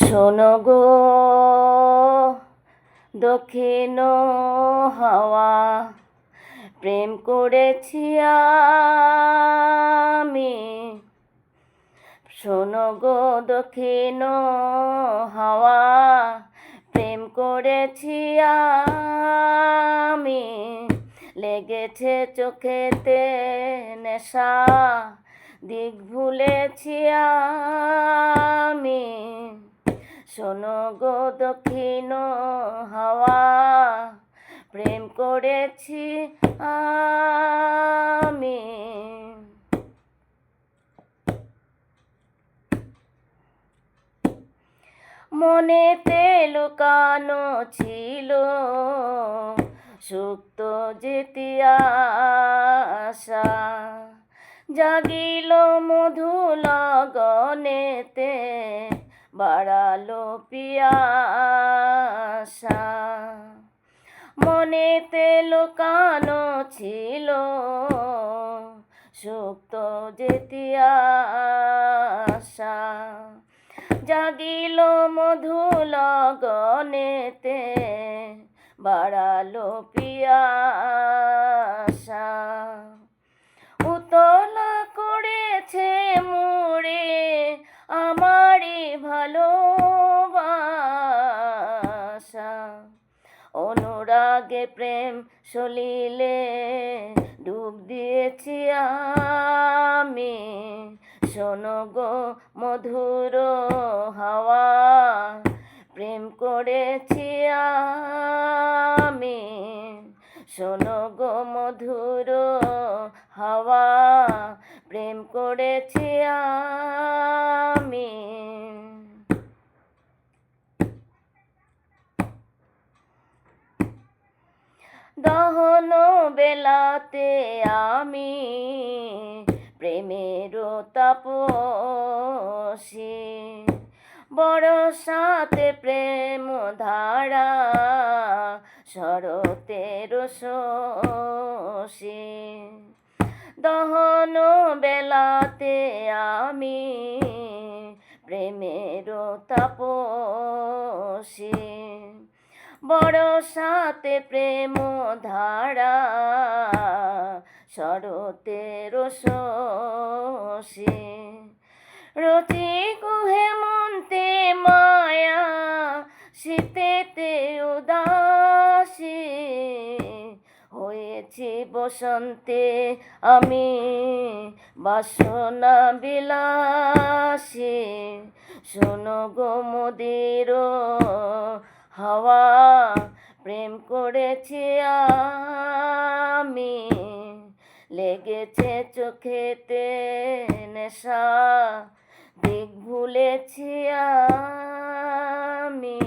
শোনো গো দক্ষিণ হাওয়া, প্রেম করেছি আমি। শোনো গো দক্ষিণ হাওয়া, প্রেম করেছি আমি। লেগেছে চোখেতে নেশা, দিক ভুলেছি আমি। শোনো গো দক্ষিণ হাওয়া, প্রেম করেছি আমি। মনেতে লুকানো ছিল সুপ্ত যেতি আশা, জাগিল মধু লগনেতে, বাড়ালো পিয়াসা। মনেতে লুকানো ছিল সুপ্ত যেতি আশা, জাগিল মধু লগনেতে, বাড়ালো পিয়াসা। উতলা করেছে মোরে আমারই ভালোবাসা, অনুরাগে প্রেম সলিলে ডুব দিয়েছি আমি। শোনো গো মধুর হাওয়া, প্রেম করেছি আমি। শোনো গো মধুর হাওয়া, প্রেম করেছি আমি। দহন বেলাতে আমি প্রেমের তাপসী, বরসাতে প্রেম ধারা, শরতের শশী। দহন বেলাতে আমি প্রেমের তাপসী, বরসাতে প্রেম ধারা, শরতের শশী। রচিক হেমন্তে মায়া, শীতেতে উদাসী, হয়েছি বসন্তে আমি বাসনা বিলাসী। শোনো গো মোদের হাওয়া, প্রেম করেছি আমি। লেগেছে চোখেতে নেশা, দিক ভুলেছি আমি।